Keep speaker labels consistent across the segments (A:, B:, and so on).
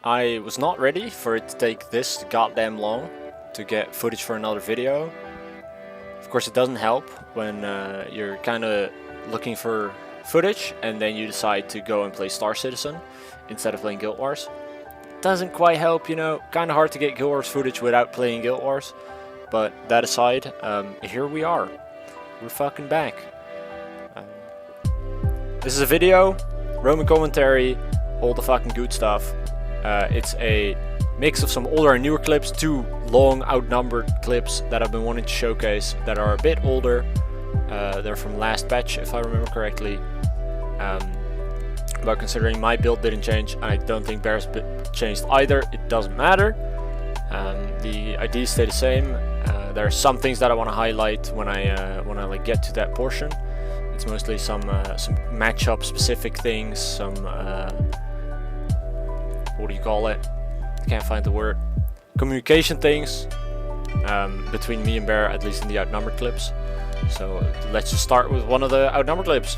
A: I was not ready for it to take this goddamn long to get footage for another video. Of course, it doesn't help when you're kind of looking for footage and then you decide to go and play Star Citizen instead of playing Guild Wars. Doesn't quite help, you know, kind of hard to get Guild Wars footage without playing Guild Wars. But that aside, here we are. We're fucking back. This is a video, Roman commentary, all the fucking good stuff. It's a mix of some older and newer clips, two long Outnumbered clips that I've been wanting to showcase that are a bit older. They're from last patch, if I remember correctly. But considering my build didn't change, and I don't think Bear's changed either, it doesn't matter. The ideas stay the same. There are some things that I want to highlight when I like get to that portion. It's mostly some matchup specific things, some what do you call it? I can't find the word. Communication things between me and Bear, at least in the Outnumbered clips. So let's just start with one of the Outnumbered clips.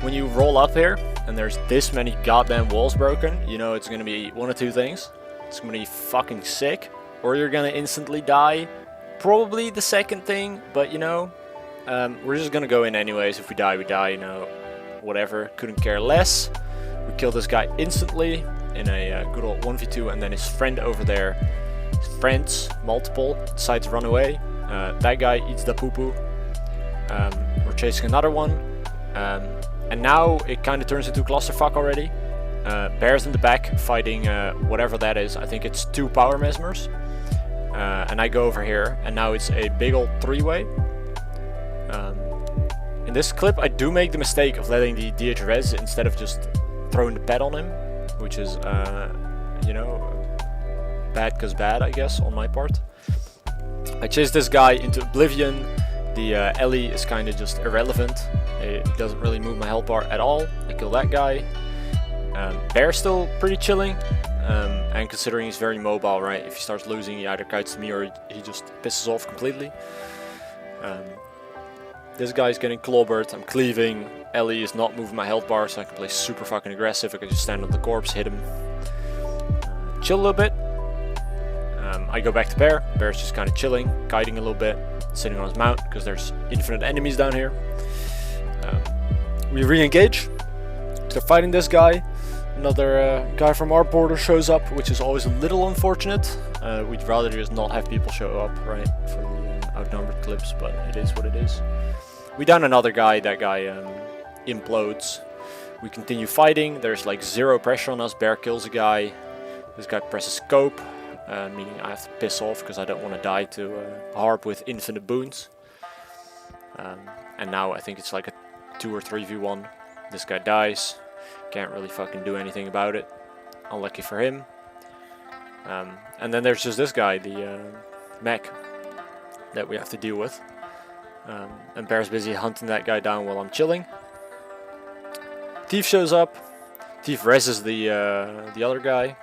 A: When you roll up here and there's this many goddamn walls broken, you know it's gonna be one of two things. It's gonna be fucking sick, or you're gonna instantly die. Probably the second thing, but you know, we're just gonna go in anyways. If we die, we die, you know, whatever, couldn't care less. We kill this guy instantly in a good old 1v2, and then his friend over there, his friends, multiple, decide to run away. That guy eats the poo-poo. We're chasing another one, and now it kind of turns into a clusterfuck already. Bear's in the back fighting whatever that is. I think it's 2 power mesmers. And I go over here, and now it's a big old 3-way. In this clip, I do make the mistake of letting the DH res instead of just throwing the pet on him, which is, you know, bad cause bad, I guess, on my part. I chase this guy into oblivion. The Ellie is kind of just irrelevant. It doesn't really move my health bar at all. I kill that guy. Bear's still pretty chilling. And considering he's very mobile, right? If he starts losing, he either kites to me or he just pisses off completely. This guy's getting clobbered. I'm cleaving. Ellie is not moving my health bar, so I can play super fucking aggressive. I can just stand on the corpse, hit him. Chill a little bit. I go back to Bear. Bear's just kind of chilling, kiting a little bit, sitting on his mount because there's infinite enemies down here. We re-engage. They're fighting this guy. Another guy from our border shows up, which is always a little unfortunate. We'd rather just not have people show up, right, for the Outnumbered clips, but it is what it is. We down another guy. That guy implodes. We continue fighting. There's like 0 pressure on us. Bear kills a guy. This guy presses scope, meaning I have to piss off because I don't want to die to harp with infinite boons. And now I think it's like a 2 or 3v1. This guy dies. Can't really fucking do anything about it. Unlucky for him. And then there's just this guy, the mech, that we have to deal with. And Bear's busy hunting that guy down while I'm chilling. Thief shows up. Thief reses the other guy.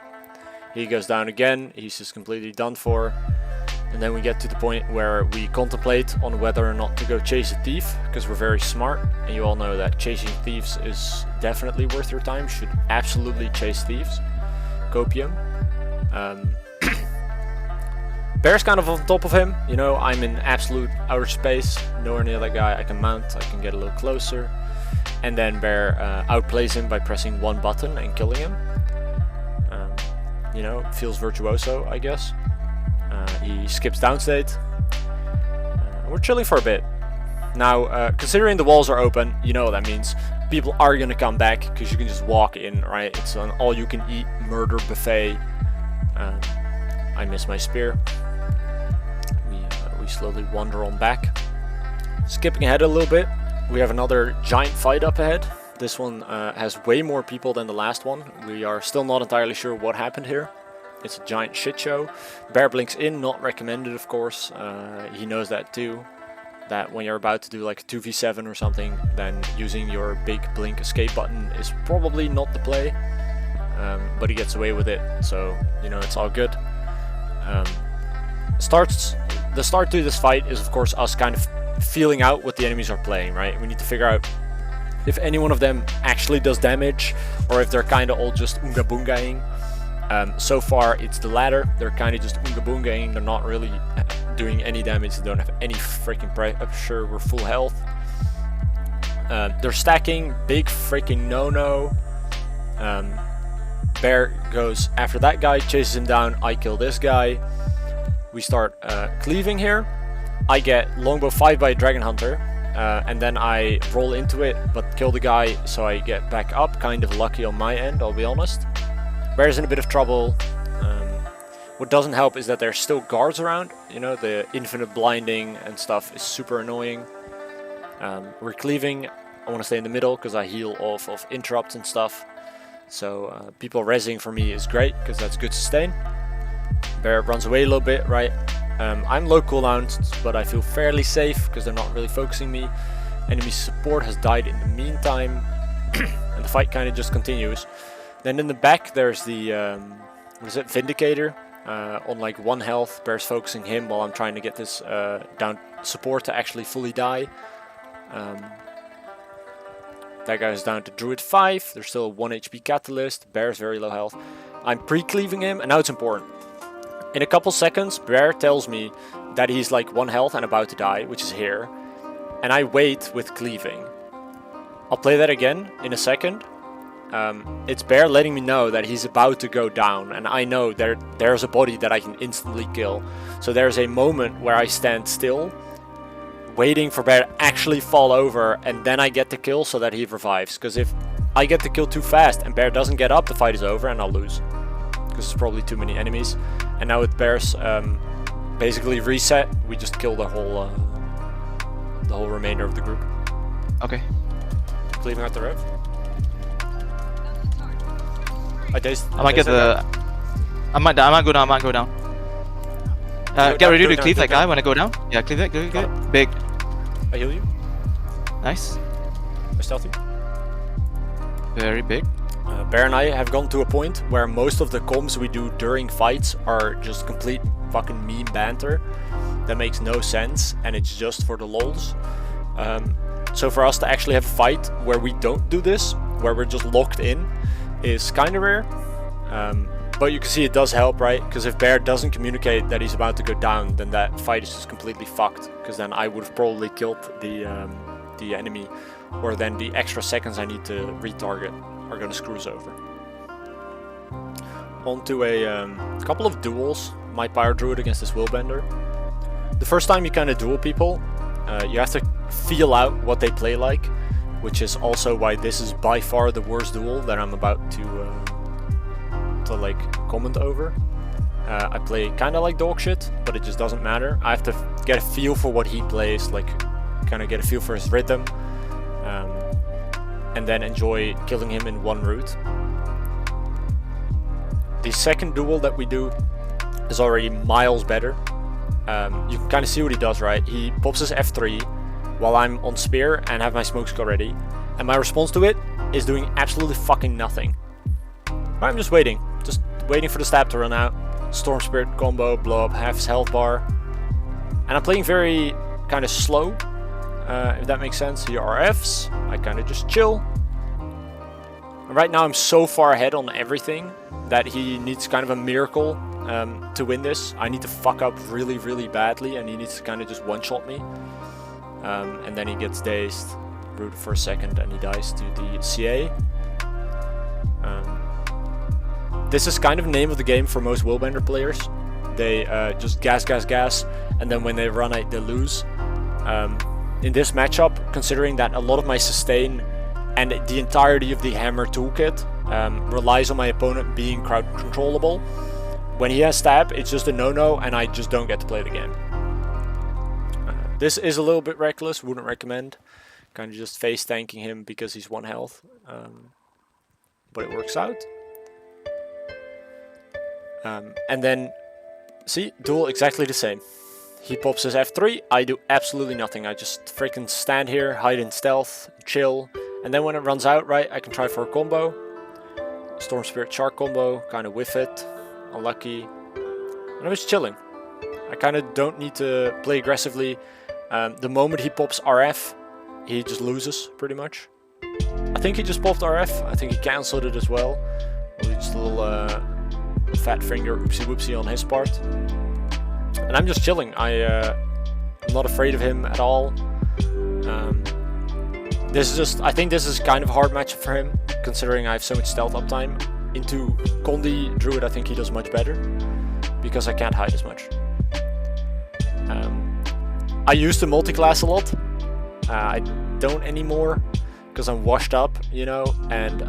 A: He goes down again. He's just completely done for. And then we get to the point where we contemplate on whether or not to go chase a thief, because we're very smart, and you all know that chasing thieves is definitely worth your time. Should absolutely chase thieves. Copium. Bear's kind of on top of him, you know, I'm in absolute outer space, nowhere near that guy. I can mount, I can get a little closer, and then Bear outplays him by pressing 1 button and killing him. You know, feels virtuoso, I guess. He skips downstate. We're chilling for a bit. Now, considering the walls are open, you know what that means. People are gonna come back because you can just walk in, right? It's an all-you-can-eat murder buffet. I miss my spear. We slowly wander on back. Skipping ahead a little bit, we have another giant fight up ahead. This one has way more people than the last one. We are still not entirely sure what happened here. It's a giant shit show. Bear blinks in, not recommended of course. He knows that too. That when you're about to do like a 2v7 or something, then using your big blink escape button is probably not the play. But he gets away with it, so you know it's all good. The start to this fight is of course us kind of feeling out what the enemies are playing, right? We need to figure out if any one of them actually does damage, or if they're kind of all just unga bungaing. So far it's the latter. They're kind of just oonga boongaing. They're not really doing any damage. They don't have any freaking pressure. We're full health. They're stacking. Big freaking no-no. Bear goes after that guy, chases him down. I kill this guy. We start cleaving here. I get longbow 5 by a dragon hunter. And then I roll into it, but kill the guy, so I get back up. Kind of lucky on my end, I'll be honest. Bear's in a bit of trouble. What doesn't help is that there's still guards around. You know, the infinite blinding and stuff is super annoying. We're cleaving. I want to stay in the middle because I heal off of interrupts and stuff. So people rezzing for me is great because that's good sustain. Bear runs away a little bit, right? I'm low cooldowns, but I feel fairly safe because they're not really focusing me. Enemy support has died in the meantime, and the fight kind of just continues. Then in the back there's the what is it, Vindicator on like 1 health. Bear's focusing him while I'm trying to get this down support to actually fully die. That guy's down to Druid 5. There's still a 1 HP Catalyst. Bear's very low health. I'm pre-cleaving him, and now it's important. In a couple seconds, Bear tells me that he's like 1 health and about to die, which is here. And I wait with cleaving. I'll play that again in a second. It's Bear letting me know that he's about to go down, and I know there's a body that I can instantly kill. So there's a moment where I stand still, waiting for Bear to actually fall over, and then I get the kill so that he revives. Because if I get the kill too fast and Bear doesn't get up, the fight is over and I'll lose. Because there's probably too many enemies. And now with Bear's basically reset, we just kill the whole remainder of the group.
B: Okay.
A: Leaving out the rev.
B: I might get the. I might go down. I might go down. Get ready to cleave that guy when I go down. Yeah, cleave it. Cleave it. Big.
A: I heal you.
B: Nice.
A: I stealth you.
B: Very big.
A: Bear and I have gone to a point where most of the comms we do during fights are just complete fucking meme banter that makes no sense, and it's just for the lols. So for us to actually have a fight where we don't do this, where we're just locked in, is kind of rare. But you can see it does help, right? Because if Bear doesn't communicate that he's about to go down, then that fight is just completely fucked. Because then I would have probably killed the enemy, or then the extra seconds I need to retarget are gonna screw us over. On to a couple of duels. My Pyro Druid against this Willbender. The first time you kind of duel people, you have to feel out what they play like, which is also why this is by far the worst duel that I'm about to like comment over. I play kind of like dog shit, but it just doesn't matter. I have to get a feel for what he plays, like kind of get a feel for his rhythm, and then enjoy killing him in one route. The second duel that we do is already miles better. You can kind of see what he does, right? He pops his F3 while I'm on spear and have my smoke skill ready, and my response to it is doing absolutely fucking nothing. I'm just waiting for the stab to run out. Storm Spirit combo, blow up half his health bar, and I'm playing very kind of slow, if that makes sense. Here are Fs, I kind of just chill. And right now I'm so far ahead on everything that he needs kind of a miracle to win this. I need to fuck up really, really badly, and he needs to kind of just one-shot me. And then he gets dazed, rooted for a second, and he dies to the CA. This is kind of the name of the game for most Willbender players. They just gas, and then when they run out, they lose. In this matchup, considering that a lot of my sustain and the entirety of the hammer toolkit relies on my opponent being crowd controllable, when he has stab, it's just a no-no, and I just don't get to play the game. This is a little bit reckless, wouldn't recommend. Kind of just face tanking him because he's 1 health, but it works out. And then, see, duel exactly the same. He pops his F3, I do absolutely nothing. I just freaking stand here, hide in stealth, chill, and then when it runs out, right, I can try for a combo. Storm Spirit Shark combo, kind of whiff it, unlucky, and I'm just chilling. I kind of don't need to play aggressively. The moment he pops RF, he just loses, pretty much. I think he just popped RF, I think he cancelled it as well. Just a little fat finger oopsie whoopsie on his part. And I'm just chilling. I'm not afraid of him at all. I think this is kind of a hard matchup for him, considering I have so much stealth uptime. Into Gw2 Druid, I think he does much better, because I can't hide as much. I used to multi-class a lot. I don't anymore, because I'm washed up, you know, and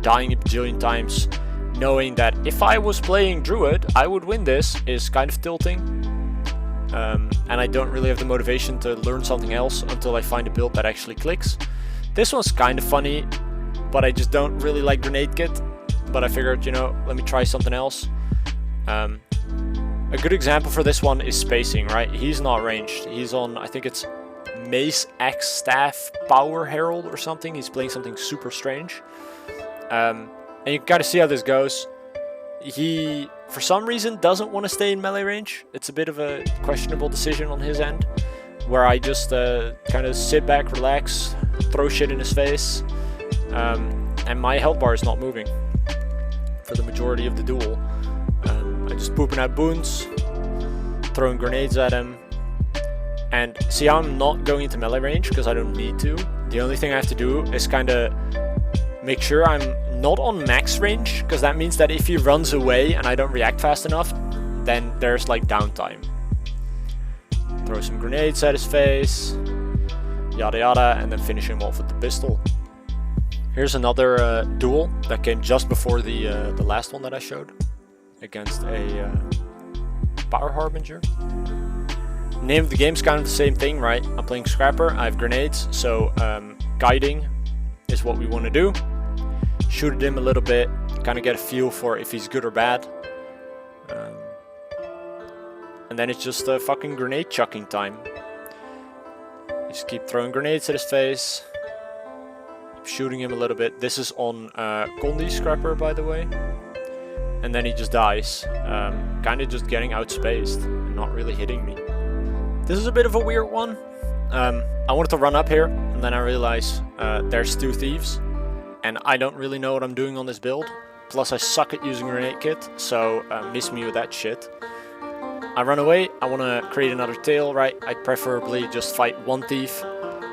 A: dying a bajillion times, knowing that if I was playing Druid, I would win this, is kind of tilting. And I don't really have the motivation to learn something else until I find a build that actually clicks. This one's kind of funny, but I just don't really like Grenade Kit. But I figured, you know, let me try something else. A good example for this one is spacing, right? He's not ranged. He's on, I think it's Mace X Staff Power Herald or something. He's playing something super strange. And you can kind of see how this goes. He, for some reason, doesn't want to stay in melee range. It's a bit of a questionable decision on his end, where I just kind of sit back, relax, throw shit in his face, and my health bar is not moving for the majority of the duel. I'm just pooping out boons, throwing grenades at him, and see how I'm not going into melee range because I don't need to. The only thing I have to do is kind of make sure I'm not on max range, because that means that if he runs away and I don't react fast enough, then there's like downtime. Throw some grenades at his face, yada yada, and then finish him off with the pistol. Here's another duel that came just before the last one that I showed, against a Power Harbinger. Name of the game's kind of the same thing, right? I'm playing Scrapper, I have grenades, so guiding is what we want to do. Shoot at him a little bit, kind of get a feel for if he's good or bad. And then it's just fucking grenade chucking time. Just keep throwing grenades at his face. Keep shooting him a little bit. This is on Condi Scrapper, by the way. And then he just dies. Kind of just getting outspaced and not really hitting me. This is a bit of a weird one. I wanted to run up here, and then I realized there's two thieves. And I don't really know what I'm doing on this build. Plus I suck at using Grenade Kit, so miss me with that shit. I run away, I want to create another tail, right? I'd preferably just fight one thief.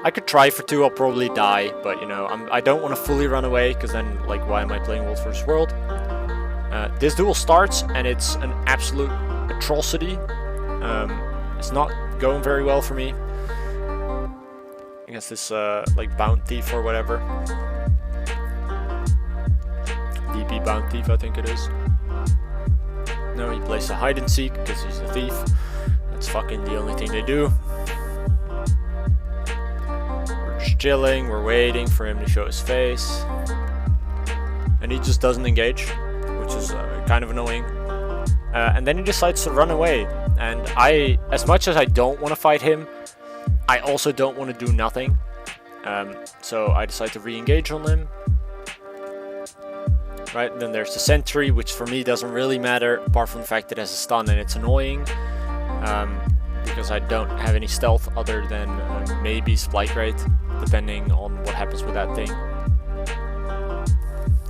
A: I could try for two, I'll probably die, but you know, I don't want to fully run away, because then, like, why am I playing World vs. World? This duel starts, and it's an absolute atrocity. It's not going very well for me. Against this, like, Bound Thief or whatever. DP Bound Thief, I think it is. No, he plays a hide and seek because he's a thief. That's fucking the only thing they do. We're just chilling, we're waiting for him to show his face. And he just doesn't engage, which is kind of annoying. And then he decides to run away. And as much as I don't want to fight him, I also don't want to do nothing. So I decide to re-engage on him. Right, then there's the sentry, which for me doesn't really matter, apart from the fact that it has a stun and it's annoying. Because I don't have any stealth other than maybe Spike Rate, depending on what happens with that thing.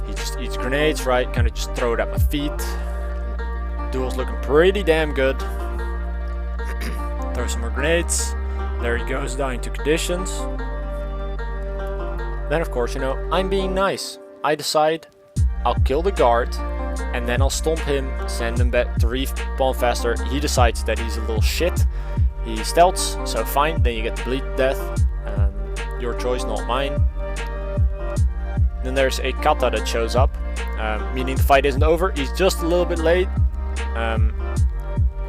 A: He just eats grenades, right, kind of just throw it at my feet. Duel's looking pretty damn good. Throw some more grenades. There he goes, dying to conditions. Then of course, you know, I'm being nice. I decide I'll kill the guard, and then I'll stomp him, send him back to respawn faster. He decides that he's a little shit. He stealths, so fine, then you get to bleed to death. Your choice, not mine. Then there's a kata that shows up, meaning the fight isn't over. He's just a little bit late.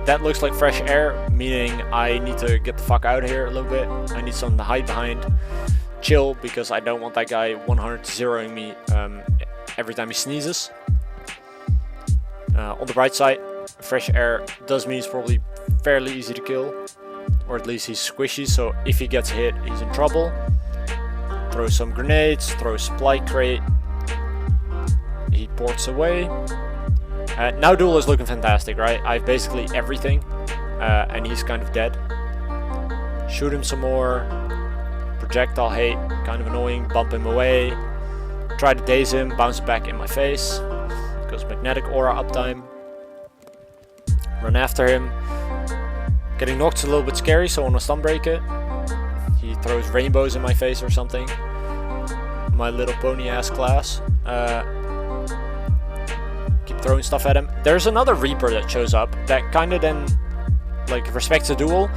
A: That looks like fresh air, meaning I need to get the fuck out of here a little bit. I need something to hide behind. Chill, because I don't want that guy 100-0ing me every time he sneezes. On the bright side, fresh air does mean he's probably fairly easy to kill, or at least he's squishy, so if he gets hit, he's in trouble. Throw some grenades, throw a supply crate. He ports away. Now Duel is looking fantastic, right? I have basically everything, and he's kind of dead. Shoot him some more. Projectile hate, kind of annoying, bump him away. Try to daze him, bounce back in my face. Goes magnetic aura uptime. Run after him. Getting knocked is a little bit scary, so I want to stun break it. He throws rainbows in my face or something. My little pony ass class. Keep throwing stuff at him. There's another Reaper that shows up that kind of then like respects a duel,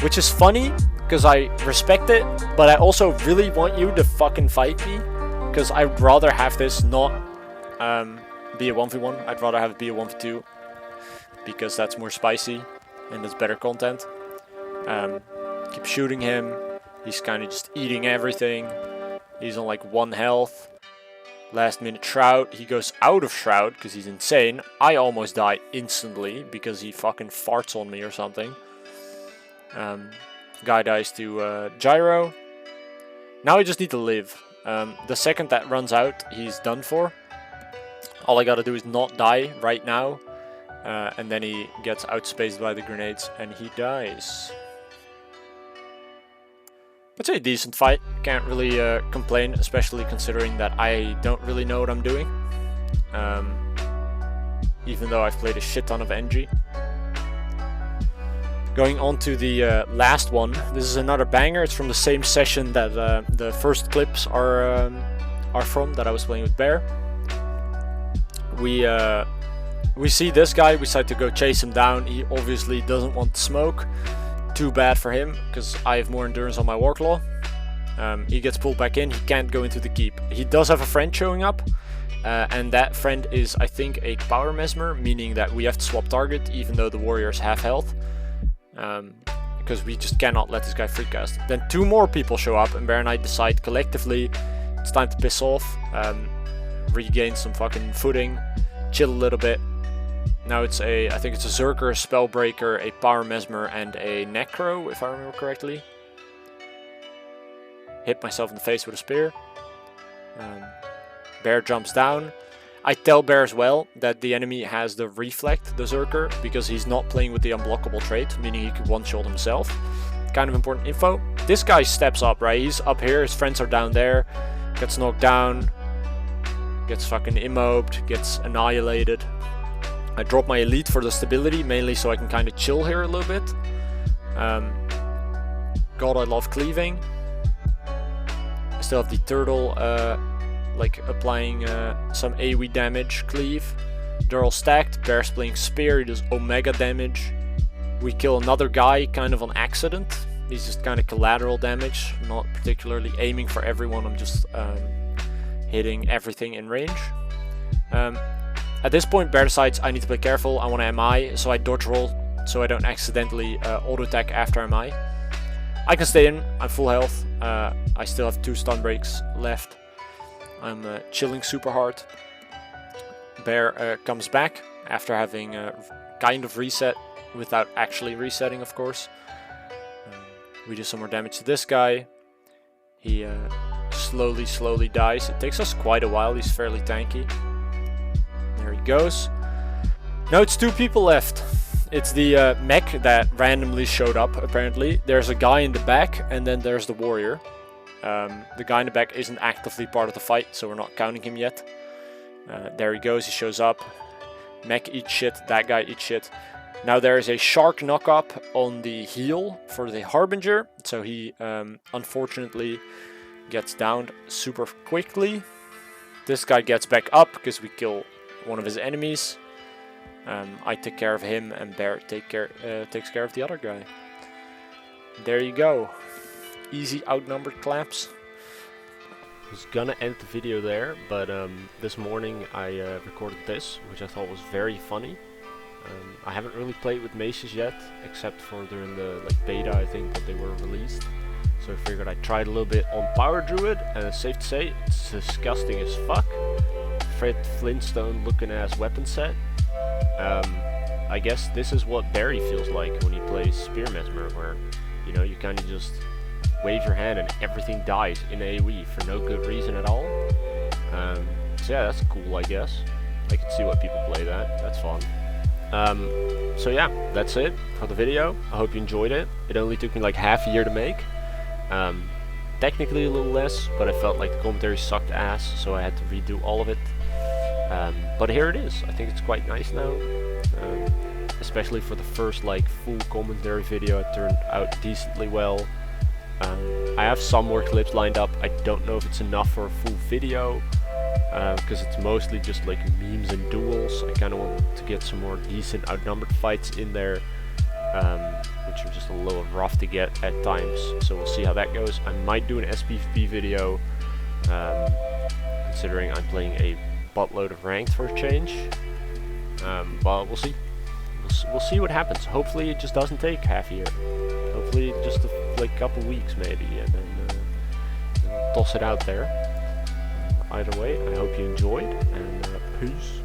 A: which is funny because I respect it, but I also really want you to fucking fight me because I'd rather have this not be a 1v1. I'd rather have it be a 1v2 because that's more spicy and it's better content. Keep shooting him. He's kind of just eating everything. He's on like 1 health. Last minute Shroud. He goes out of Shroud because he's insane. I almost die instantly because he fucking farts on me or something. Guy dies to Gyro. Now I just need to live. The second that runs out, he's done for. All I gotta do is not die right now. And then he gets outspaced by the grenades and he dies. It's a decent fight, can't really complain, especially considering that I don't really know what I'm doing. Even though I've played a shit ton of NG. Going on to the last one, this is another banger. It's from the same session that the first clips are from, that I was playing with Bear. We see this guy, we decide to go chase him down. He obviously doesn't want to smoke. Too bad for him, because I have more endurance on my Warclaw. He gets pulled back in, he can't go into the keep. He does have a friend showing up, and that friend is, I think, a power mesmer, meaning that we have to swap target, even though the warriors have health. Because we just cannot let this guy free cast. Then 2 more people show up, and Bear and I decide collectively it's time to piss off, regain some fucking footing, chill a little bit. Now it's I think it's a Zerker, a Spellbreaker, a Power Mesmer, and a Necro, if I remember correctly. Hit myself in the face with a spear. Bear jumps down. I tell Bear as well that the enemy has the Reflect, the Zerker, because he's not playing with the unblockable trait, meaning he could one-shot himself. Kind of important info. This guy steps up, right? He's up here, his friends are down there. Gets knocked down. Gets fucking immobed, gets annihilated. I drop my elite for the stability, mainly so I can kind of chill here a little bit. God, I love cleaving. I still have the turtle, like applying some AoE damage, cleave. They're all stacked. Bear's playing spear, he does omega damage. We kill another guy kind of on accident. He's just kind of collateral damage, not particularly aiming for everyone. I'm just hitting everything in range. At this point, Bear decides I need to play careful, I want to MI, so I dodge roll so I don't accidentally auto attack after MI. I can stay in, I'm full health, I still have 2 stun breaks left. I'm chilling super hard. Bear comes back after having kind of reset without actually resetting, of course. We do some more damage to this guy. He slowly dies. It takes us quite a while, he's fairly tanky. There he goes. Now it's 2 people left. It's the mech that randomly showed up, apparently. There's a guy in the back, and then there's the warrior. The guy in the back isn't actively part of the fight, so we're not counting him yet. There he goes, he shows up. Mech eats shit, that guy eats shit. Now there is a shark knock-up on the heal for the Harbinger, so he unfortunately gets downed super quickly. This guy gets back up because we kill one of his enemies. I take care of him, and Bear takes care of the other guy. There you go. Easy outnumbered claps. I was gonna end the video there, but this morning I recorded this, which I thought was very funny. I haven't really played with maces yet, except for during the beta, I think, that they were released. So I figured I'd try it a little bit on Power Druid, and it's safe to say it's disgusting as fuck. Fred Flintstone looking ass weapon set. I guess this is what Barry feels like when he plays Spear Mesmer, where you kind of just wave your hand and everything dies in AoE for no good reason at all. So yeah, that's cool, I guess. I can see why people play that. That's fun. So yeah, that's it for the video. I hope you enjoyed it. It only took me like half a year to make. Technically a little less, but I felt like the commentary sucked ass, so I had to redo all of it. But here it is. I think it's quite nice now.
C: especially for the first like full commentary video, it turned out decently well. I have some more clips lined up. I don't know if it's enough for a full video, because it's mostly just like memes and duels. I kind of want to get some more decent outnumbered fights in there, which are just a little rough to get at times. So we'll see how that goes. I might do an SPV video, considering I'm playing a buttload of ranked for a change. But we'll see. We'll see what happens. Hopefully it just doesn't take half a year. Hopefully just like a couple weeks maybe, and then toss it out there. Either way, I hope you enjoyed, and peace.